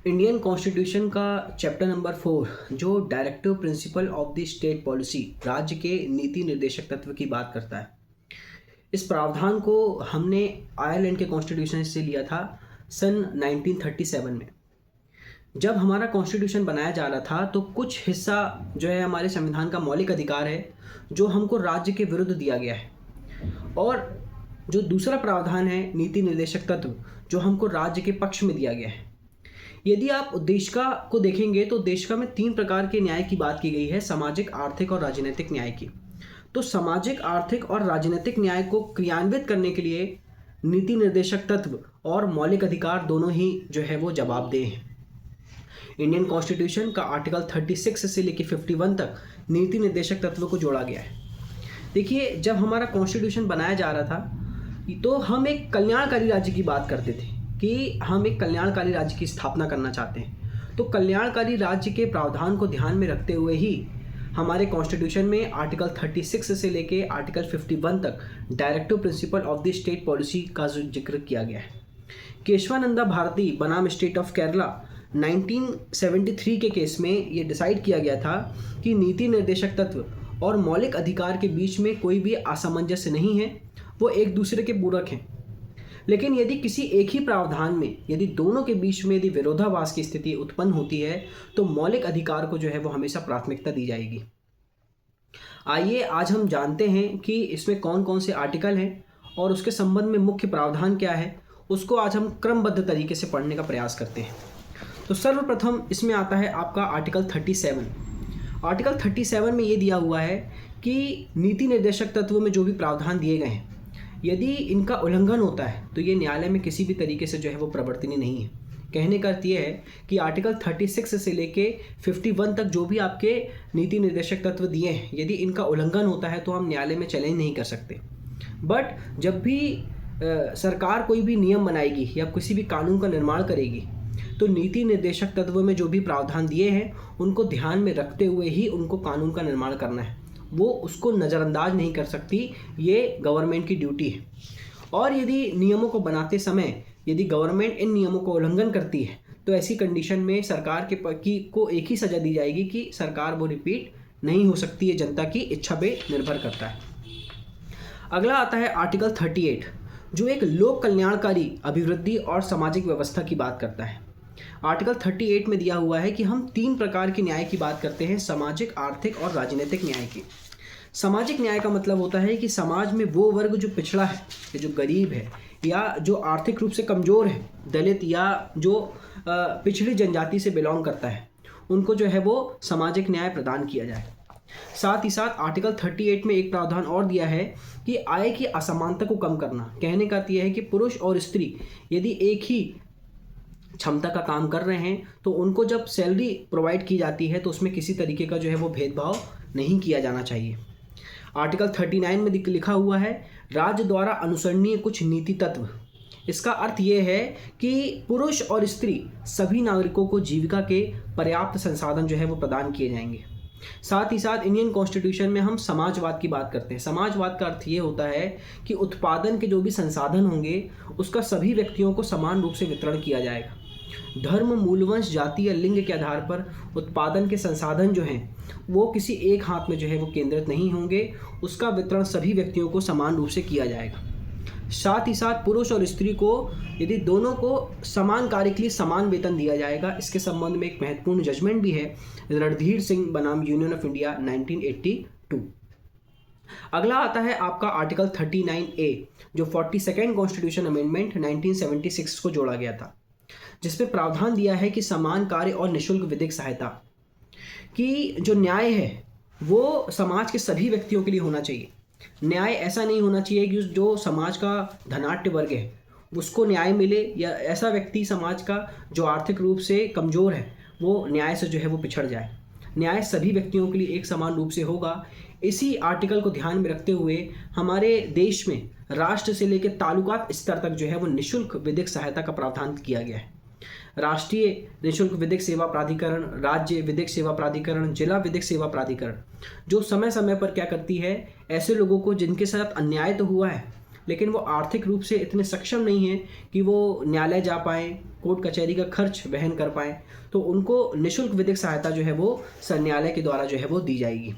Indian constitution का chapter number 4 जो directive principle of the state policy राज्य के नीति निर्देशक तत्व की बात करता है। इस प्रावधान को हमने आयरलैंड के कॉन्स्टिट्यूशन से लिया था सन 1937 में। जब हमारा कॉन्स्टिट्यूशन बनाया जा रहा था तो कुछ हिस्सा जो है हमारे संविधान का मौलिक अधिकार है जो हमको राज्य के विरुद्ध दिया गया है, और जो दूसरा प्रावधान है नीति निर्देशक तत्व जो हमको राज्य के पक्ष में दिया गया है। यदि आप उद्देशिका को देखेंगे तो उद्देशिका में 3 प्रकार के न्याय की बात की गई है, सामाजिक, आर्थिक और राजनीतिक न्याय की। तो सामाजिक, आर्थिक और राजनीतिक न्याय को क्रियान्वित करने के लिए नीति निर्देशक तत्व और मौलिक अधिकार दोनों ही जो है वो जवाबदेह हैं। इंडियन कॉन्स्टिट्यूशन का आर्टिकल 36 से लेकर 51 तक नीति निर्देशक तत्व को जोड़ा गया है। देखिए, जब हमारा कॉन्स्टिट्यूशन बनाया जा रहा था तो हम एक कल्याणकारी राज्य की बात करते थे कि हम एक कल्याणकारी राज्य की स्थापना करना चाहते हैं। तो कल्याणकारी राज्य के प्रावधान को ध्यान में रखते हुए ही हमारे कॉन्स्टिट्यूशन में आर्टिकल 36 से लेके आर्टिकल 51 तक directive principle of the state policy का जिक्र किया गया है। केशवानंदा भारती बनाम स्टेट ऑफ केरला 1973 के केस में ये डिसाइड किया गया था कि नीति निर्देशक तत्व और मौलिक अधिकार के बीच में कोई भी असमंजस्य नहीं है, वो एक दूसरे के पूरक हैं। लेकिन यदि किसी एक ही प्रावधान में यदि दोनों के बीच में यदि विरोधाभास की स्थिति उत्पन्न होती है तो मौलिक अधिकार को जो है वो हमेशा प्राथमिकता दी जाएगी। आइए आज हम जानते हैं कि इसमें कौन कौन से आर्टिकल हैं और उसके संबंध में मुख्य प्रावधान क्या है। उसको आज हम क्रमबद्ध तरीके से पढ़ने का प्रयास करते हैं। तो सर्वप्रथम इसमें आता है आपका आर्टिकल 37। आर्टिकल 37 में ये दिया हुआ है कि नीति निर्देशक तत्व में जो भी प्रावधान दिए गए हैं यदि इनका उल्लंघन होता है तो ये न्यायालय में किसी भी तरीके से जो है वो प्रवर्तनीय नहीं है। कहने का अर्थ ये है कि आर्टिकल 36 से लेके 51 तक जो भी आपके नीति निर्देशक तत्व दिए हैं यदि इनका उल्लंघन होता है तो हम न्यायालय में चैलेंज नहीं कर सकते। बट जब भी सरकार कोई भी नियम बनाएगी या किसी भी कानून का निर्माण करेगी तो नीति निर्देशक तत्व में जो भी प्रावधान दिए हैं उनको ध्यान में रखते हुए ही उनको कानून का निर्माण करना है। वो उसको नज़रअंदाज नहीं कर सकती, ये गवर्नमेंट की ड्यूटी है। और यदि नियमों को बनाते समय यदि गवर्नमेंट इन नियमों को उल्लंघन करती है तो ऐसी कंडीशन में सरकार को एक ही सज़ा दी जाएगी कि सरकार वो रिपीट नहीं हो सकती है। जनता की इच्छा पे निर्भर करता है। अगला आता है आर्टिकल 38 जो एक लोक कल्याणकारी अभिवृद्धि और सामाजिक व्यवस्था की बात करता है। आर्टिकल 38 में दिया हुआ है कि हम 3 प्रकार के न्याय की बात करते हैं, सामाजिक, आर्थिक और राजनीतिक न्याय की। सामाजिक न्याय का मतलब होता है कि समाज में वो वर्ग जो पिछड़ा है या जो गरीब है या जो आर्थिक रूप से कमज़ोर है, दलित या जो पिछड़ी जनजाति से बिलोंग करता है, उनको जो है वो सामाजिक न्याय प्रदान किया जाए। साथ ही साथ आर्टिकल 38 में एक प्रावधान और दिया है कि आय की असमानता को कम करना। कहने का अर्थ यह है कि पुरुष और स्त्री यदि एक ही क्षमता का काम कर रहे हैं तो उनको जब सैलरी प्रोवाइड की जाती है तो उसमें किसी तरीके का जो है वो भेदभाव नहीं किया जाना चाहिए। आर्टिकल 39 में लिखा हुआ है राज्य द्वारा अनुसरणीय कुछ नीति तत्व। इसका अर्थ ये है कि पुरुष और स्त्री सभी नागरिकों को जीविका के पर्याप्त संसाधन जो है वो प्रदान किए जाएंगे। साथ ही साथ इंडियन कॉन्स्टिट्यूशन में हम समाजवाद की बात करते हैं। समाजवाद का अर्थ ये होता है कि उत्पादन के जो भी संसाधन होंगे उसका सभी व्यक्तियों को समान रूप से वितरण किया जाएगा। धर्म, मूलवंश, जाति या लिंग के आधार पर उत्पादन के संसाधन जो हैं वो किसी एक हाथ में जो है वो केंद्रित नहीं होंगे, उसका वितरण सभी व्यक्तियों को समान रूप से किया जाएगा। साथ ही साथ पुरुष और स्त्री को यदि दोनों को समान कार्य के लिए समान वेतन दिया जाएगा। इसके संबंध में एक महत्वपूर्ण जजमेंट भी है, रणधीर सिंह बनाम यूनियन ऑफ इंडिया 1982। अगला आता है आपका आर्टिकल 39A जो 42nd कॉन्स्टिट्यूशन अमेंडमेंट 1976 को जोड़ा गया था, जिसमें प्रावधान दिया है कि समान कार्य और निःशुल्क विधिक सहायता की जो न्याय है वो समाज के सभी व्यक्तियों के लिए होना चाहिए। न्याय ऐसा नहीं होना चाहिए कि जो समाज का धनाढ्य वर्ग है उसको न्याय मिले या ऐसा व्यक्ति समाज का जो आर्थिक रूप से कमज़ोर है वो न्याय से जो है वो पिछड़ जाए। न्याय सभी व्यक्तियों के लिए एक समान रूप से होगा। इसी आर्टिकल को ध्यान में रखते हुए हमारे देश में राष्ट्र से लेकर तालुकात स्तर तक जो है वो निःशुल्क विधिक सहायता का प्रावधान किया गया है। राष्ट्रीय निःशुल्क विधिक सेवा प्राधिकरण, राज्य विधिक सेवा प्राधिकरण, जिला विधिक सेवा प्राधिकरण जो समय समय पर क्या करती है, ऐसे लोगों को जिनके साथ अन्याय तो हुआ है लेकिन वो आर्थिक रूप से इतने सक्षम नहीं हैं कि वो न्यायालय जा पाएँ, कोर्ट कचहरी का खर्च वहन कर पाएँ, तो उनको निःशुल्क विधिक सहायता जो है वो न्यायालय के द्वारा जो है वो दी जाएगी।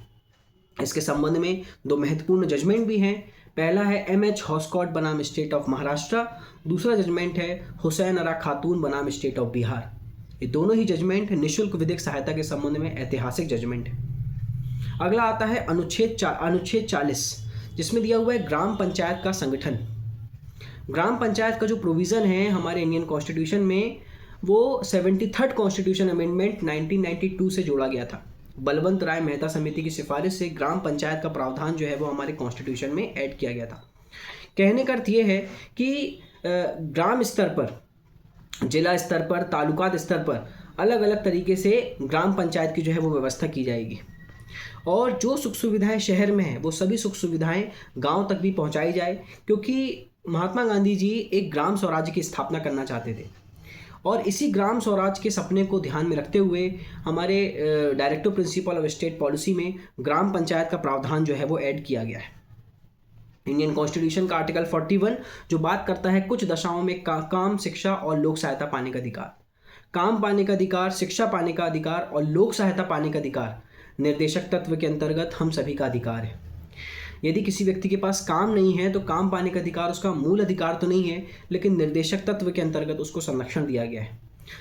इसके संबंध में 2 महत्वपूर्ण जजमेंट भी हैं। पहला है M.H. हॉस्कॉट बनाम स्टेट ऑफ महाराष्ट्र, दूसरा जजमेंट है हुसैन आरा खातून बनाम स्टेट ऑफ बिहार। ये दोनों ही जजमेंट निःशुल्क विधिक सहायता के संबंध में ऐतिहासिक जजमेंट है। अगला आता है अनुच्छेद 40, जिसमें दिया हुआ है ग्राम पंचायत का संगठन। ग्राम पंचायत का जो प्रोविज़न है हमारे इंडियन कॉन्स्टिट्यूशन में, वो 73rd कॉन्स्टिट्यूशन अमेंडमेंट 1992 से जोड़ा गया था। बलवंत राय मेहता समिति की सिफारिश से ग्राम पंचायत का प्रावधान जो है वो हमारे कॉन्स्टिट्यूशन में ऐड किया गया था। कहने का अर्थ ये है कि ग्राम स्तर पर, जिला स्तर पर, तालुकात स्तर पर अलग अलग तरीके से ग्राम पंचायत की जो है वो व्यवस्था की जाएगी, और जो सुख सुविधाएं शहर में हैं वो सभी सुख सुविधाएं गांव तक भी पहुंचाई जाए, क्योंकि महात्मा गांधी जी एक ग्राम स्वराज्य की स्थापना करना चाहते थे। और इसी ग्राम स्वराज के सपने को ध्यान में रखते हुए हमारे directive principle of state policy में ग्राम पंचायत का प्रावधान जो है वो ऐड किया गया है। इंडियन कॉन्स्टिट्यूशन का आर्टिकल 41 जो बात करता है कुछ दशाओं में काम, शिक्षा और लोक सहायता पाने का अधिकार। काम पाने का अधिकार, शिक्षा पाने का अधिकार और लोक सहायता पाने का अधिकार निर्देशक तत्व के अंतर्गत हम सभी का अधिकार है। यदि किसी व्यक्ति के पास काम नहीं है तो काम पाने का अधिकार उसका मूल अधिकार तो नहीं है, लेकिन निर्देशक तत्व के अंतर्गत उसको संरक्षण दिया गया है।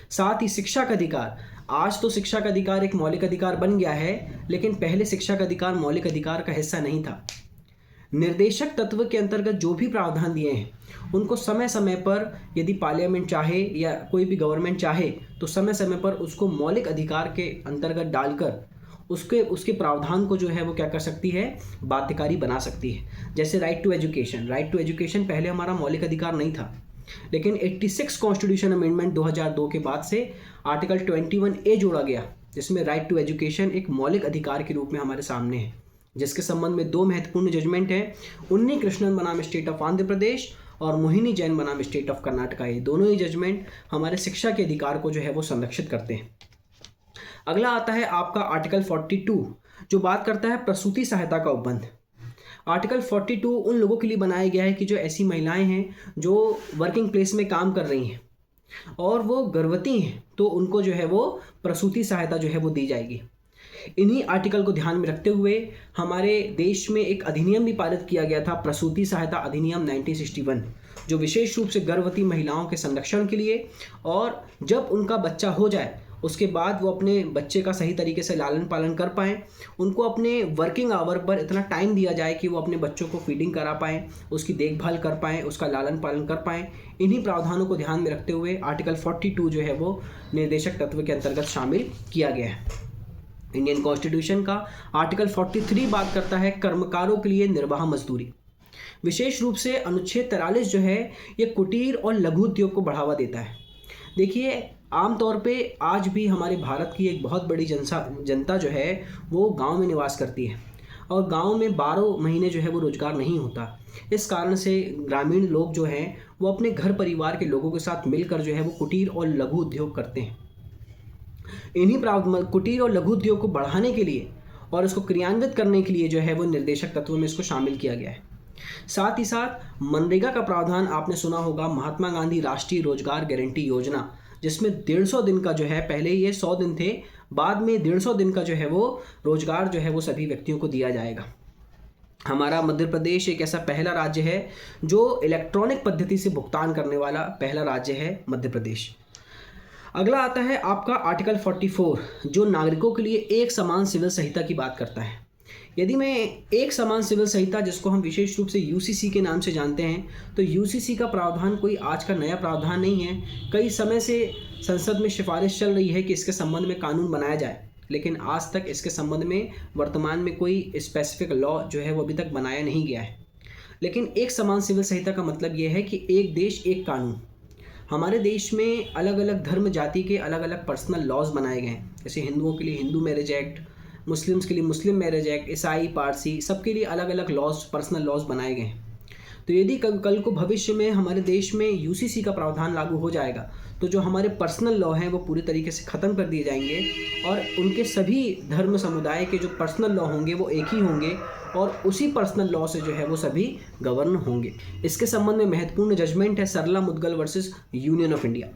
साथ ही शिक्षा का अधिकार, आज तो शिक्षा का अधिकार एक मौलिक अधिकार बन गया है, लेकिन पहले शिक्षा का अधिकार मौलिक अधिकार का हिस्सा नहीं था। निर्देशक तत्व के अंतर्गत जो भी प्रावधान दिए हैं उनको समय समय पर, यदि पार्लियामेंट चाहे या कोई भी गवर्नमेंट चाहे, तो समय समय पर उसको मौलिक अधिकार के अंतर्गत डालकर उसके प्रावधान को जो है वो क्या कर सकती है, बाध्यकारी बना सकती है। जैसे राइट टू एजुकेशन पहले हमारा मौलिक अधिकार नहीं था, लेकिन 86 कॉन्स्टिट्यूशन अमेंडमेंट 2002 के बाद से आर्टिकल 21A जोड़ा गया, जिसमें राइट टू एजुकेशन एक मौलिक अधिकार के रूप में हमारे सामने है, जिसके संबंध में 2 महत्वपूर्ण जजमेंट हैं। उन्नी कृष्णन बनाम स्टेट ऑफ आंध्र प्रदेश और मोहिनी जैन बनाम स्टेट ऑफ कर्नाटका। ये दोनों ही जजमेंट हमारे शिक्षा के अधिकार को जो है वो संरक्षित करते हैं। अगला आता है आपका आर्टिकल 42 जो बात करता है प्रसूति सहायता का उपबंध। आर्टिकल 42 उन लोगों के लिए बनाया गया है कि जो ऐसी महिलाएं हैं जो वर्किंग प्लेस में काम कर रही हैं और वो गर्भवती हैं, तो उनको जो है वो प्रसूति सहायता जो है वो दी जाएगी। इन्हीं आर्टिकल को ध्यान में रखते हुए हमारे देश में एक अधिनियम भी पारित किया गया था, प्रसूति सहायता अधिनियम 1961, जो विशेष रूप से गर्भवती महिलाओं के संरक्षण के लिए, और जब उनका बच्चा हो जाए उसके बाद वो अपने बच्चे का सही तरीके से लालन पालन कर पाएँ, उनको अपने वर्किंग आवर पर इतना टाइम दिया जाए कि वो अपने बच्चों को फीडिंग करा पाएँ, उसकी देखभाल कर पाएँ, उसका लालन पालन कर पाएँ। इन्हीं प्रावधानों को ध्यान में रखते हुए आर्टिकल 42 जो है वो निर्देशक तत्व के अंतर्गत शामिल किया गया है। इंडियन कॉन्स्टिट्यूशन का आर्टिकल 43 बात करता है कर्मकारों के लिए निर्वाह मजदूरी। विशेष रूप से अनुच्छेद 43 जो है ये कुटीर और लघु उद्योग को बढ़ावा देता है। देखिए, आमतौर पे आज भी हमारे भारत की एक बहुत बड़ी जनता जो है वो गांव में निवास करती है, और गांव में 12 महीने जो है वो रोजगार नहीं होता। इस कारण से ग्रामीण लोग जो हैं वो अपने घर परिवार के लोगों के साथ मिलकर जो है वो कुटीर और लघु उद्योग करते हैं। इन्हीं कुटीर और लघु उद्योग को बढ़ाने के लिए और इसको क्रियान्वित करने के लिए जो है वो निर्देशक तत्वों में इसको शामिल किया गया है। साथ ही साथ मनरेगा का प्रावधान आपने सुना होगा, महात्मा गांधी राष्ट्रीय रोजगार गारंटी योजना, जिसमें 150 दिन का जो है, पहले ये 100 दिन थे, बाद में 150 दिन का जो है वो रोजगार जो है वो सभी व्यक्तियों को दिया जाएगा। हमारा मध्य प्रदेश एक ऐसा पहला राज्य है जो इलेक्ट्रॉनिक पद्धति से भुगतान करने वाला पहला राज्य है, मध्य प्रदेश। अगला आता है आपका आर्टिकल 44 जो नागरिकों के लिए एक समान सिविल संहिता की बात करता है। यदि मैं एक समान सिविल संहिता, जिसको हम विशेष रूप से यूसीसी के नाम से जानते हैं, तो यूसीसी का प्रावधान कोई आज का नया प्रावधान नहीं है। कई समय से संसद में सिफारिश चल रही है कि इसके संबंध में कानून बनाया जाए, लेकिन आज तक इसके संबंध में वर्तमान में कोई स्पेसिफिक लॉ जो है वो अभी तक बनाया नहीं गया है। लेकिन एक समान सिविल संहिता का मतलब ये है कि एक देश एक कानून। हमारे देश में अलग अलग धर्म जाति के अलग अलग पर्सनल लॉज बनाए गए हैं। जैसे हिंदुओं के लिए हिंदू मैरिज एक्ट, मुस्लिम्स के लिए मुस्लिम मैरिज एक्ट, ईसाई, पारसी, सबके लिए अलग अलग लॉज, पर्सनल लॉज बनाए गए हैं। तो यदि कल को भविष्य में हमारे देश में यूसीसी का प्रावधान लागू हो जाएगा, तो जो हमारे पर्सनल लॉ हैं वो पूरी तरीके से ख़त्म कर दिए जाएंगे, और उनके सभी धर्म समुदाय के जो पर्सनल लॉ होंगे वो एक ही होंगे, और उसी पर्सनल लॉ से जो है वो सभी गवर्न होंगे। इसके संबंध में महत्वपूर्ण जजमेंट है Sarla Mudgal versus Union of India.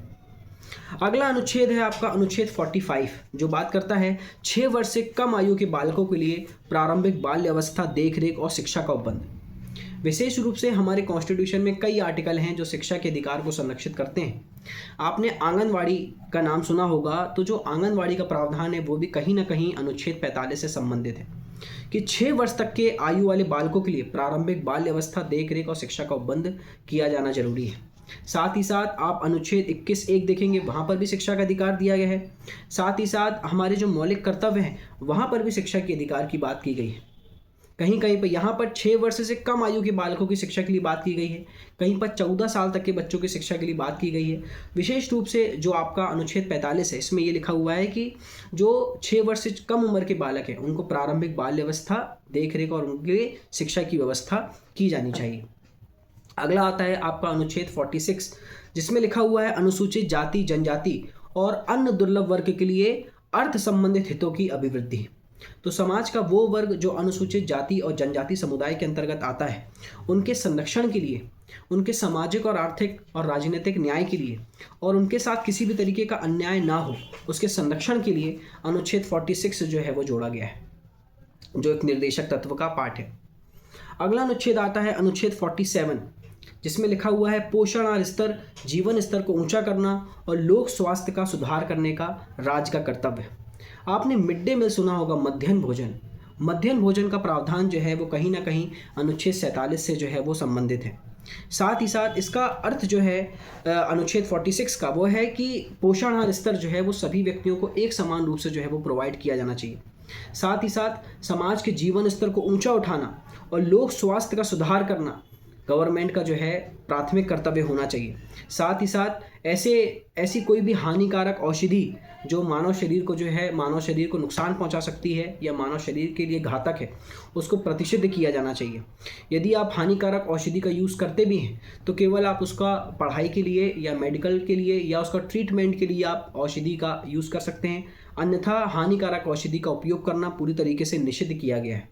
अगला अनुच्छेद है आपका अनुच्छेद 45, जो बात करता है 6 वर्ष से कम आयु के बालकों के लिए प्रारंभिक बाल्य अवस्था, देखरेख और शिक्षा का उपबंध। विशेष रूप से हमारे कॉन्स्टिट्यूशन में कई आर्टिकल हैं जो शिक्षा के अधिकार को संरक्षित करते हैं। आपने आंगनवाड़ी का नाम सुना होगा, तो जो आंगनवाड़ी का प्रावधान है वो भी कहीं ना कहीं अनुच्छेद 45 से संबंधित है कि 6 वर्ष तक के आयु वाले बालकों के लिए प्रारंभिक बाल्य अवस्था, देखरेख और शिक्षा का उपबंध किया जाना जरूरी है। साथ ही साथ आप अनुच्छेद 21(1) देखेंगे, वहाँ पर भी शिक्षा का अधिकार दिया गया है। साथ ही साथ हमारे जो मौलिक कर्तव्य हैं वहाँ पर भी शिक्षा के अधिकार की बात की गई है। कहीं कहीं पर यहाँ पर 6 वर्ष से कम आयु के बालकों की शिक्षा के लिए बात की गई है, कहीं पर 14 साल तक के बच्चों की शिक्षा के लिए बात की गई है। विशेष रूप से जो आपका अनुच्छेद 45 है, इसमें ये लिखा हुआ है कि जो 6 वर्ष से कम उम्र के बालक हैं उनको प्रारंभिक बाल्य अवस्था, देखरेख और उनके लिए शिक्षा की व्यवस्था की जानी चाहिए। अगला आता है आपका अनुच्छेद 46, जिसमें लिखा हुआ है अनुसूचित जाति, जनजाति और अन्य दुर्लभ वर्ग के लिए अर्थ संबंधित हितों की अभिवृद्धि। तो समाज का वो वर्ग जो अनुसूचित जाति और जनजाति समुदाय के अंतर्गत आता है, उनके संरक्षण के लिए, उनके सामाजिक और आर्थिक और राजनीतिक न्याय के लिए और उनके साथ किसी भी तरीके का अन्याय ना हो, उसके संरक्षण के लिए अनुच्छेद 46 जो है वो जोड़ा गया है, जो एक निर्देशक तत्व का पार्ट है। अगला अनुच्छेद आता है अनुच्छेद 47, जिसमें लिखा हुआ है पोषण स्तर, जीवन स्तर को ऊंचा करना और लोक स्वास्थ्य का सुधार करने का राज्य का कर्तव्य है। आपने मिड डे मील सुना होगा, मध्याह्न भोजन का प्रावधान जो है वो कहीं ना कहीं अनुच्छेद 47 से जो है वो संबंधित है। साथ ही साथ इसका अर्थ जो है अनुच्छेद 46 का वो है कि पोषण आहार स्तर जो है वो सभी व्यक्तियों को एक समान रूप से जो है वो प्रोवाइड किया जाना चाहिए। साथ ही साथ समाज के जीवन स्तर को ऊंचा उठाना और लोक स्वास्थ्य का सुधार करना गवर्नमेंट का जो है प्राथमिक कर्तव्य होना चाहिए। साथ ही साथ ऐसी कोई भी हानिकारक औषधि जो मानव शरीर को नुकसान पहुंचा सकती है या मानव शरीर के लिए घातक है, उसको प्रतिषिद्ध किया जाना चाहिए। यदि आप हानिकारक औषधि का यूज़ करते भी हैं तो केवल आप उसका पढ़ाई के लिए या मेडिकल के लिए या उसका ट्रीटमेंट के लिए आप औषधि का यूज़ कर सकते हैं, अन्यथा हानिकारक औषधि का उपयोग करना पूरी तरीके से निषिद्ध किया गया है।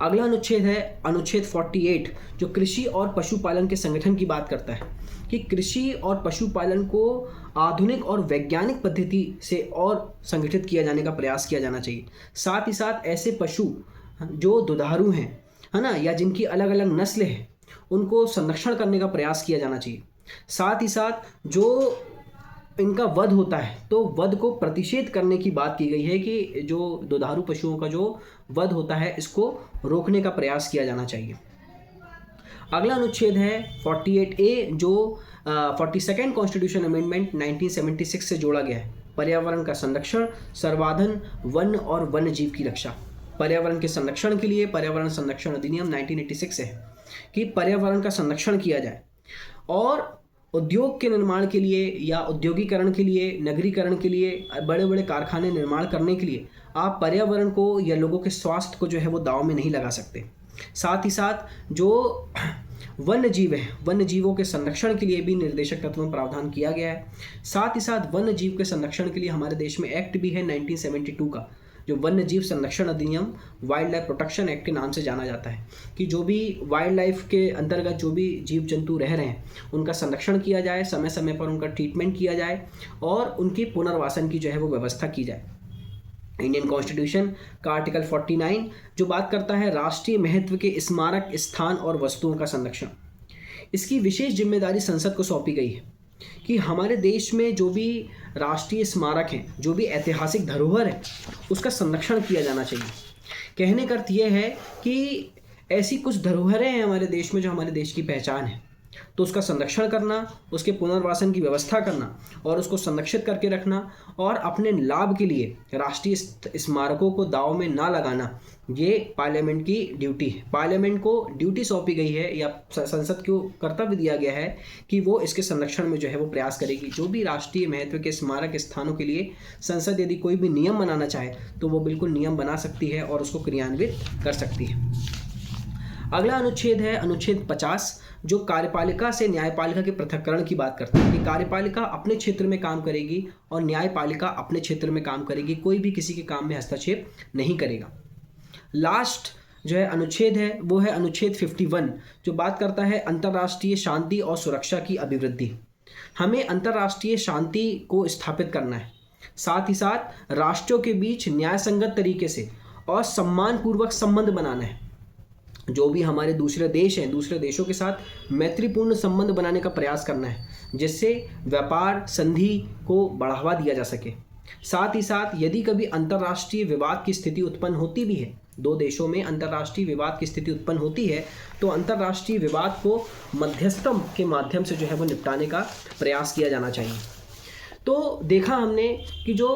अगला अनुच्छेद है अनुच्छेद 48, जो कृषि और पशुपालन के संगठन की बात करता है कि कृषि और पशुपालन को आधुनिक और वैज्ञानिक पद्धति से और संगठित किया जाने का प्रयास किया जाना चाहिए। साथ ही साथ ऐसे पशु जो दुधारू हैं, है ना, या जिनकी अलग अलग नस्लें हैं, उनको संरक्षण करने का प्रयास किया जाना चाहिए। साथ ही साथ जो इनका वध होता है तो वध को प्रतिषेध करने की बात की गई है कि जो दुधारू पशुओं का जो वध होता है इसको रोकने का प्रयास किया जाना चाहिए। अगला अनुच्छेद है 48A, जो 42nd कॉन्स्टिट्यूशन अमेंडमेंट 1976 से जोड़ा गया है। पर्यावरण का संरक्षण, सर्वाधन, वन और वन्य जीव की रक्षा। पर्यावरण के संरक्षण के लिए पर्यावरण संरक्षण अधिनियम 1986 से है कि पर्यावरण का संरक्षण किया जाए और उद्योग के निर्माण के लिए या औद्योगिकरण के लिए, नगरीकरण के लिए, बड़े बड़े कारखाने निर्माण करने के लिए आप पर्यावरण को या लोगों के स्वास्थ्य को जो है वो दांव में नहीं लगा सकते। साथ ही साथ जो वन्य जीव है, वन्य जीवों के संरक्षण के लिए भी निर्देशक तत्व में प्रावधान किया गया है। साथ ही साथ वन्य जीव के संरक्षण के लिए हमारे देश में एक्ट भी है 1972 का, जो वन्य जीव संरक्षण अधिनियम, वाइल्ड लाइफ प्रोटेक्शन एक्ट के नाम से जाना जाता है, कि जो भी वाइल्ड लाइफ के अंतर्गत जो भी जीव जंतु रह रहे हैं उनका संरक्षण किया जाए, समय समय पर उनका ट्रीटमेंट किया जाए और उनकी पुनर्वासन की जो है वो व्यवस्था की जाए। इंडियन कॉन्स्टिट्यूशन का आर्टिकल 49 जो बात करता है राष्ट्रीय महत्व के स्मारक, स्थान और वस्तुओं का संरक्षण। इसकी विशेष जिम्मेदारी संसद को सौंपी गई है कि हमारे देश में जो भी राष्ट्रीय स्मारक हैं, जो भी ऐतिहासिक धरोहर है, उसका संरक्षण किया जाना चाहिए। कहने का अर्थ यह है कि ऐसी कुछ धरोहरें हैं हमारे देश में जो हमारे देश की पहचान है, तो उसका संरक्षण करना, उसके पुनर्वासन की व्यवस्था करना और उसको संरक्षित करके रखना और अपने लाभ के लिए राष्ट्रीय स्मारकों को दांव में ना लगाना, ये पार्लियामेंट की ड्यूटी है। पार्लियामेंट को ड्यूटी सौंपी गई है या संसद को कर्तव्य दिया गया है कि वो इसके संरक्षण में जो है वो प्रयास करेगी। जो भी राष्ट्रीय महत्व के स्मारक स्थानों के लिए संसद यदि कोई भी नियम बनाना चाहे तो वो बिल्कुल नियम बना सकती है और उसको क्रियान्वित कर सकती है। अगला अनुच्छेद है अनुच्छेद 50, जो कार्यपालिका से न्यायपालिका के पृथक्करण की बात करता है कि कार्यपालिका अपने क्षेत्र में काम करेगी और न्यायपालिका अपने क्षेत्र में काम करेगी, कोई भी किसी के काम में हस्तक्षेप नहीं करेगा। लास्ट जो है अनुच्छेद है वो है अनुच्छेद 51, जो बात करता है अंतर्राष्ट्रीय शांति और सुरक्षा की अभिवृद्धि। हमें अंतर्राष्ट्रीय शांति को स्थापित करना है, साथ ही साथ राष्ट्रों के बीच न्याय संगत तरीके से और सम्मानपूर्वक संबंध बनाना है। जो भी हमारे दूसरे देश हैं, दूसरे देशों के साथ मैत्रीपूर्ण संबंध बनाने का प्रयास करना है, जिससे व्यापार संधि को बढ़ावा दिया जा सके। साथ ही साथ यदि कभी अंतर्राष्ट्रीय विवाद की स्थिति उत्पन्न होती भी है, दो देशों में अंतर्राष्ट्रीय विवाद की स्थिति उत्पन्न होती है, तो अंतर्राष्ट्रीय विवाद को मध्यस्थम के माध्यम से जो है वो निपटाने का प्रयास किया जाना चाहिए। तो देखा हमने कि जो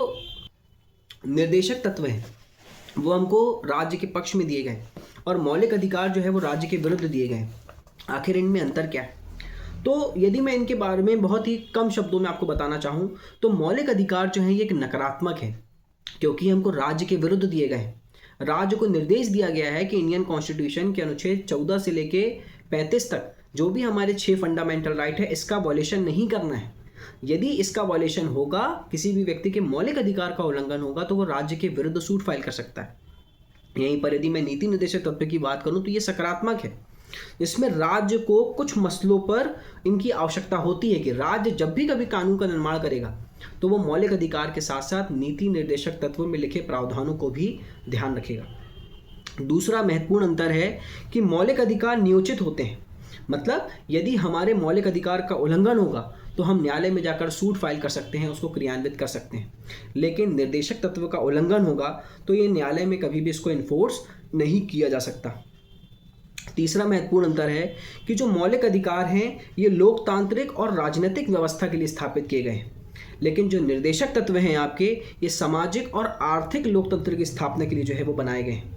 निर्देशक तत्व हैं वो हमको राज्य के पक्ष में दिए गए और मौलिक अधिकार जो है वो राज्य के विरुद्ध दिए गए। आखिर इनमें अंतर क्या है? तो यदि मैं इनके बारे में बहुत ही कम शब्दों में आपको बताना चाहूँ तो मौलिक अधिकार जो है ये एक नकारात्मक है, क्योंकि हमको राज्य के विरुद्ध दिए गए। राज्य को निर्देश दिया गया है कि इंडियन कॉन्स्टिट्यूशन के अनुच्छेद 14 से लेके 35 तक जो भी हमारे 6 फंडामेंटल राइट है, इसका वॉयलेशन नहीं करना है। यदि इसका वॉयलेशन होगा, किसी भी व्यक्ति के मौलिक अधिकार का उल्लंघन होगा, तो वो राज्य के विरुद्ध सूट फाइल कर सकता है। यहीं पर यदि मैं नीति निर्देशक तत्व की बात करूं तो ये सकारात्मक है, जिसमें राज्य को कुछ मसलों पर इनकी आवश्यकता होती है कि राज्य जब भी कभी कानून का निर्माण करेगा तो वो मौलिक अधिकार के साथ साथ नीति निर्देशक तत्व में लिखे प्रावधानों को भी ध्यान रखेगा। दूसरा महत्वपूर्ण अंतर है कि मौलिक अधिकार नियोजित होते हैं, मतलब यदि हमारे मौलिक अधिकार का उल्लंघन होगा तो हम न्यायालय में जाकर सूट फाइल कर सकते हैं, उसको क्रियान्वित कर सकते हैं। लेकिन निर्देशक तत्व का उल्लंघन होगा तो ये न्यायालय में कभी भी इसको इन्फोर्स नहीं किया जा सकता। तीसरा महत्वपूर्ण अंतर है कि जो मौलिक अधिकार हैं ये लोकतांत्रिक और राजनीतिक व्यवस्था के लिए स्थापित किए गए हैं, लेकिन जो निर्देशक तत्व हैं आपके, ये सामाजिक और आर्थिक लोकतंत्र की स्थापना के लिए जो है वो बनाए गए हैं।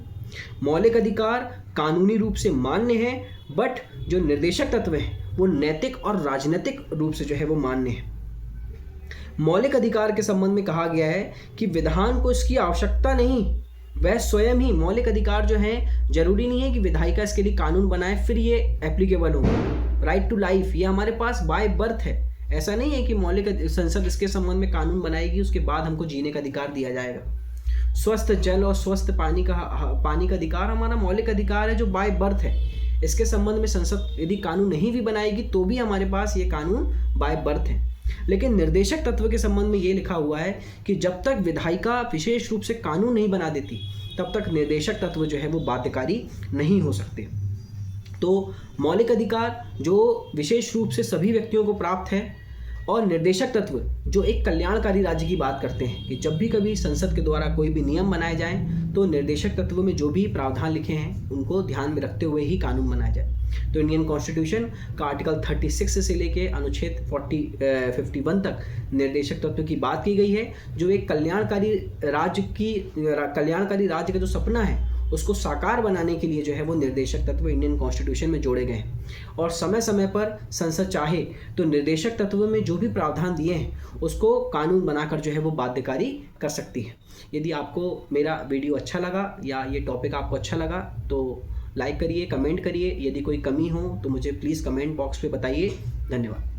मौलिक अधिकार कानूनी रूप से मान्य हैं, बट जो निर्देशक तत्व हैं वो नैतिक और राजनीतिक रूप से जो है वो मान्य है। मौलिक अधिकार के संबंध में कहा गया है कि विधान को इसकी आवश्यकता नहीं, वह स्वयं ही मौलिक अधिकार जो है, जरूरी नहीं है कि विधायिका इसके लिए कानून बनाए फिर ये एप्लीकेबल होगा। राइट टू लाइफ ये हमारे पास बाय बर्थ है। ऐसा नहीं है कि मौलिक संसद इसके संबंध में कानून बनाएगी उसके बाद हमको जीने का अधिकार दिया जाएगा। स्वस्थ जल और स्वस्थ पानी का अधिकार हमारा मौलिक अधिकार है जो बाय बर्थ है। इसके संबंध में संसद यदि कानून नहीं भी बनाएगी तो भी हमारे पास ये कानून बाय बर्थ है। लेकिन निर्देशक तत्व के संबंध में ये लिखा हुआ है कि जब तक विधायिका विशेष रूप से कानून नहीं बना देती तब तक निर्देशक तत्व जो है वो बाध्यकारी नहीं हो सकते। तो मौलिक अधिकार जो विशेष रूप से सभी व्यक्तियों को प्राप्त है, और निर्देशक तत्व जो एक कल्याणकारी राज्य की बात करते हैं कि जब भी कभी संसद के द्वारा कोई भी नियम बनाए जाएं तो निर्देशक तत्व में जो भी प्रावधान लिखे हैं उनको ध्यान में रखते हुए ही कानून बनाया जाए। तो इंडियन कॉन्स्टिट्यूशन का आर्टिकल 36 से लेके अनुच्छेद 51 तक निर्देशक तत्व की बात की गई है, जो एक कल्याणकारी राज्य का जो सपना है उसको साकार बनाने के लिए जो है वो निर्देशक तत्व इंडियन कॉन्स्टिट्यूशन में जोड़े गए हैं। और समय समय पर संसद चाहे तो निर्देशक तत्व में जो भी प्रावधान दिए हैं उसको कानून बनाकर जो है वो बाध्यकारी कर सकती है। यदि आपको मेरा वीडियो अच्छा लगा या ये टॉपिक आपको अच्छा लगा तो लाइक करिए, कमेंट करिए। यदि कोई कमी हो तो मुझे प्लीज़ कमेंट बॉक्स पे बताइए। धन्यवाद।